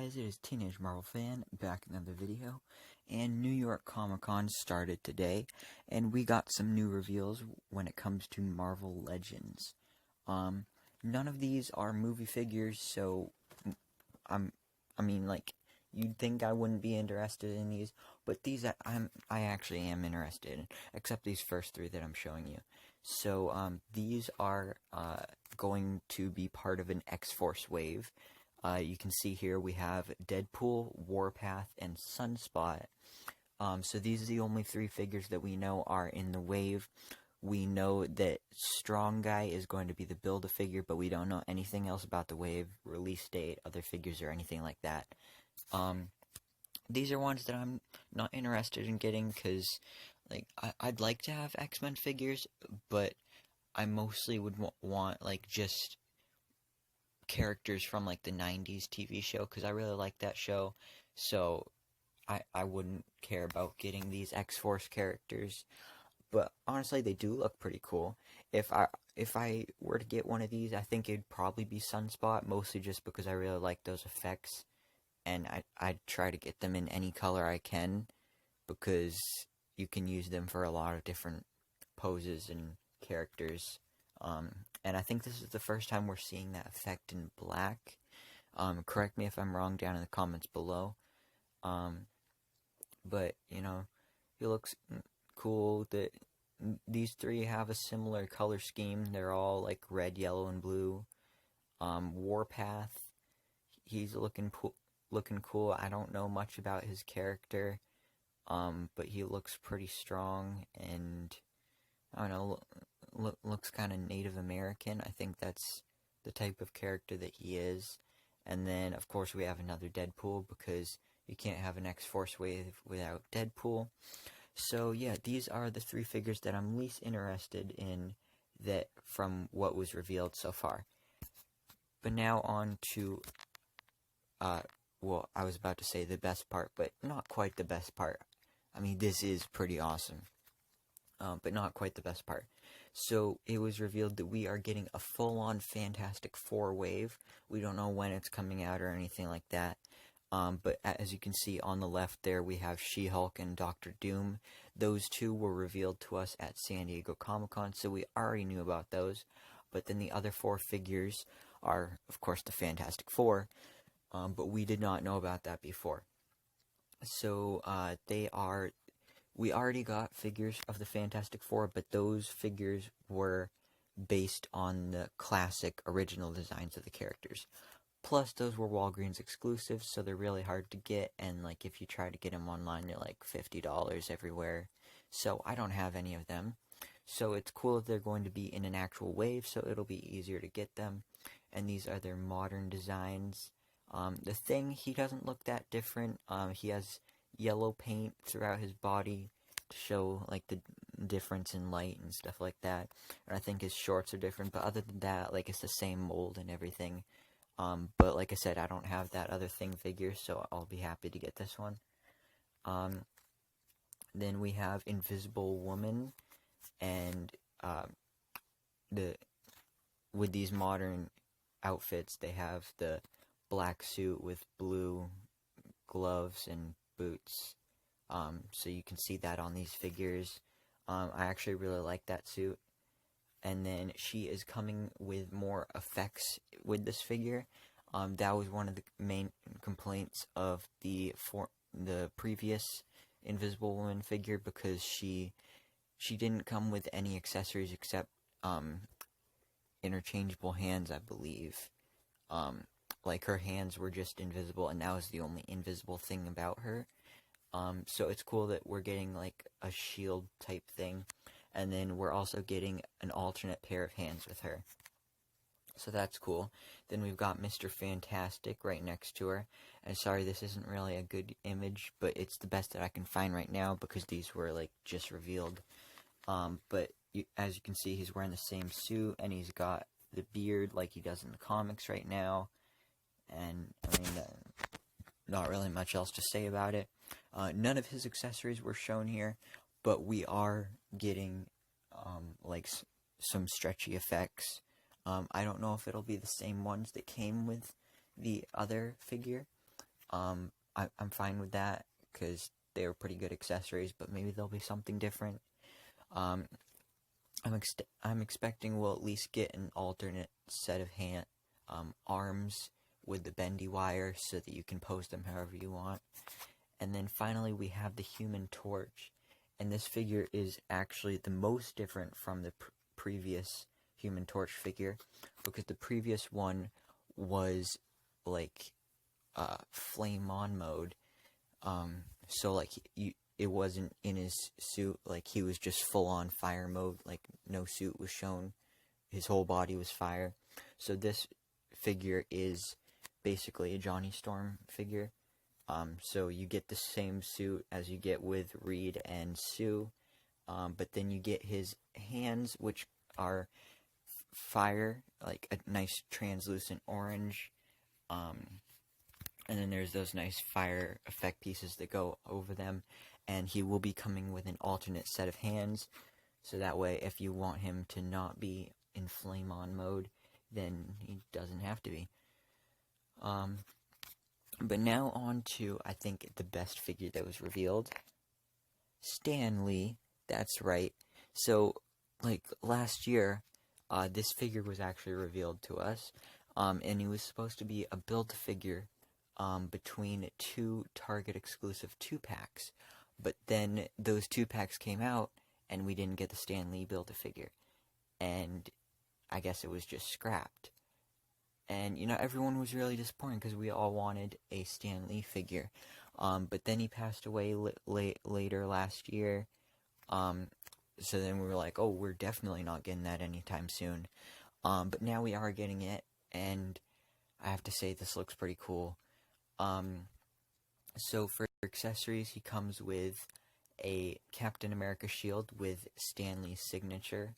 guys, it is Teenage Marvel Fan, back in another video, and New York Comic Con started today, and we got some new reveals when it comes to Marvel Legends. None of these are movie figures, so, you'd think I wouldn't be interested in these, but these I actually am interested in, except these first three that I'm showing you. So, these are, going to be part of an X-Force wave. You can see here we have Deadpool, Warpath, and Sunspot. So these are the only three figures that we know are in the wave. We know that Strong Guy is going to be the Build-A-Figure, but we don't know anything else about the wave, release date, other figures, or anything like that. These are ones that I'm not interested in getting, because I'd like to have X-Men figures, but I mostly would want, just characters from the 90s TV show, because I really like that show, so I wouldn't care about getting these X-Force characters. But honestly, they do look pretty cool. If I were to get one of these, I think it'd probably be Sunspot, mostly just because I really like those effects, and I'd try to get them in any color I can, because you can use them for a lot of different poses and characters. And I think this is the first time we're seeing that effect in black. Correct me if I'm wrong down in the comments below. But, he looks cool. These three have a similar color scheme. They're all red, yellow, and blue. Warpath, he's looking cool. I don't know much about his character, but he looks pretty strong, and I don't know, looks kind of Native American. I think that's the type of character that he is. And then, of course, we have another Deadpool, because you can't have an X-Force wave without Deadpool. So, yeah, these are the three figures that I'm least interested in that from what was revealed so far. But now on to, well, I was about to say the best part, but not quite the best part. I mean, this is pretty awesome, but not quite the best part. So it was revealed that we are getting a full-on Fantastic Four wave. We don't know when it's coming out or anything like that. But as you can see on the left there, we have She-Hulk and Doctor Doom. Those two were revealed to us at San Diego Comic-Con, so we already knew about those. But then the other four figures are, of course, the Fantastic Four. But we did not know about that before. So we already got figures of the Fantastic Four, but those figures were based on the classic original designs of the characters. Plus, those were Walgreens exclusives, so they're really hard to get, and if you try to get them online, they're $50 everywhere. So I don't have any of them. So it's cool that they're going to be in an actual wave, so it'll be easier to get them. And these are their modern designs. The Thing, he doesn't look that different. He has yellow paint throughout his body to show the difference in light and stuff like that. And I think his shorts are different, but other than that, it's the same mold and everything. But like I said, I don't have that other Thing figure, so I'll be happy to get this one. Then we have Invisible Woman, and with these modern outfits, they have the black suit with blue gloves and boots. So you can see that on these figures. I actually really like that suit. And then she is coming with more effects with this figure. That was one of the main complaints of the previous Invisible Woman figure, because she didn't come with any accessories except interchangeable hands, I believe. Her hands were just invisible, and that was the only invisible thing about her. So it's cool that we're getting a shield type thing, and then we're also getting an alternate pair of hands with her. So that's cool. Then we've got Mr. Fantastic right next to her. And sorry, this isn't really a good image, but it's the best that I can find right now, because these were just revealed. But as you can see, he's wearing the same suit, and he's got the beard like he does in the comics right now. And I mean, not really much else to say about it. None of his accessories were shown here, but we are getting some stretchy effects. I don't know if it'll be the same ones that came with the other figure, I'm fine with that because they were pretty good accessories, but maybe there'll be something different. Um, I'm expecting we'll at least get an alternate set of arms with the bendy wire so that you can pose them however you want. And then finally we have the Human Torch, and this figure is actually the most different from the previous Human Torch figure, because the previous one was like flame on mode. So like it wasn't in his suit, like he was just full on fire mode, like no suit was shown, his whole body was fire. So this figure is basically a Johnny Storm figure. So you get the same suit as you get with Reed and Sue, but then you get his hands, which are fire, like a nice translucent orange, and then there's those nice fire effect pieces that go over them, and he will be coming with an alternate set of hands, so that way if you want him to not be in flame on mode, then he doesn't have to be. But now on to, I think, the best figure that was revealed. Stan Lee, that's right. So, like, last year, this figure was actually revealed to us, and he was supposed to be a Build-A-Figure between two Target exclusive 2-packs, but then those 2-packs came out, and we didn't get the Stan Lee Build-A-Figure, and I guess it was just scrapped. And, you know, everyone was really disappointed because we all wanted a Stan Lee figure. But then he passed away later last year. So then we were like, oh, we're definitely not getting that anytime soon. But now we are getting it, and I have to say this looks pretty cool. So for accessories, he comes with a Captain America shield with Stan Lee's signature.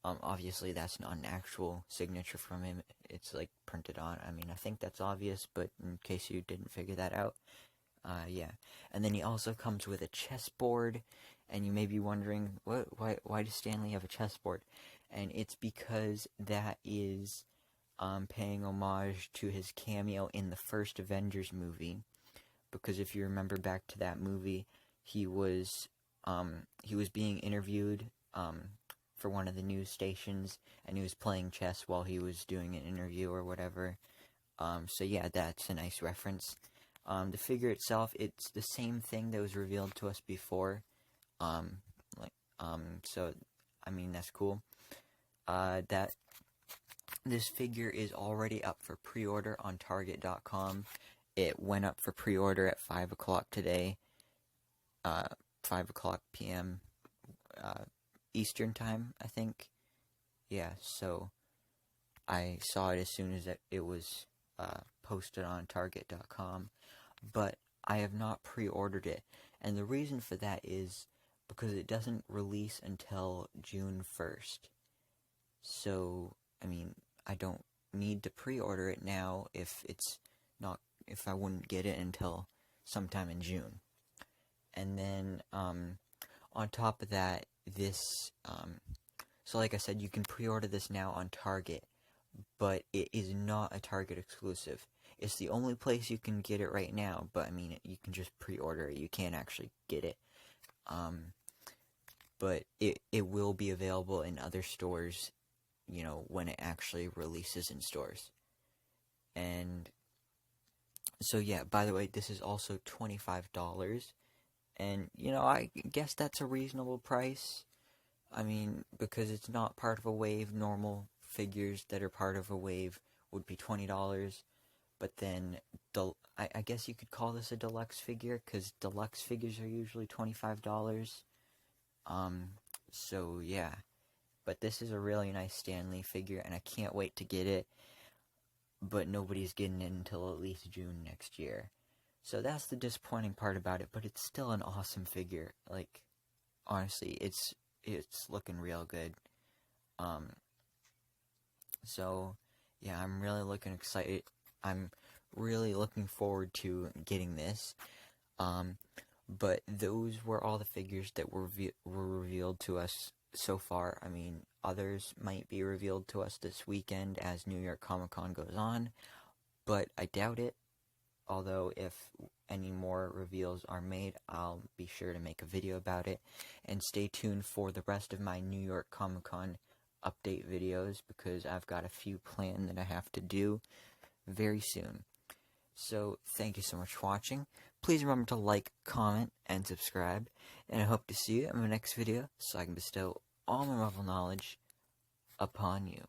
Obviously that's not an actual signature from him, it's like printed on. I mean, I think that's obvious, but in case you didn't figure that out, yeah. And then he also comes with a chessboard, and you may be wondering, why does Stan Lee have a chessboard? And it's because that is paying homage to his cameo in the first Avengers movie, because if you remember back to that movie, he was being interviewed for one of the news stations, and he was playing chess while he was doing an interview or whatever. So yeah, that's a nice reference. The figure itself, it's the same thing that was revealed to us before. So I mean, that's cool. That this figure is already up for pre-order on Target.com. It went up for pre-order at 5 o'clock today. 5 o'clock p.m. Eastern time, I think. Yeah, so I saw it as soon as it was posted on Target.com, but I have not pre-ordered it, and the reason for that is because it doesn't release until June 1st. So, I mean, I don't need to pre-order it now if I wouldn't get it until sometime in June. And then, on top of that, so like I said, you can pre-order this now on Target, but it is not a Target exclusive. It's the only place you can get it right now, but I mean, you can just pre-order it, you can't actually get it. But it will be available in other stores, you know, when it actually releases in stores. And so yeah, by the way, this is also $25, and, you know, I guess that's a reasonable price. I mean, because it's not part of a wave. Normal figures that are part of a wave would be $20. But then, I guess you could call this a deluxe figure, because deluxe figures are usually $25. So yeah. But this is a really nice Stan Lee figure, and I can't wait to get it. But nobody's getting it until at least June next year. So that's the disappointing part about it, but it's still an awesome figure. Like, honestly, it's looking real good. So yeah, I'm really looking forward to getting this. But those were all the figures that were revealed to us so far. I mean, others might be revealed to us this weekend as New York Comic Con goes on, but I doubt it. although if any more reveals are made, I'll be sure to make a video about it. And stay tuned for the rest of my New York Comic Con update videos, because I've got a few planned that I have to do very soon. So, thank you so much for watching. Please remember to like, comment, and subscribe. And I hope to see you in my next video, so I can bestow all my Marvel knowledge upon you.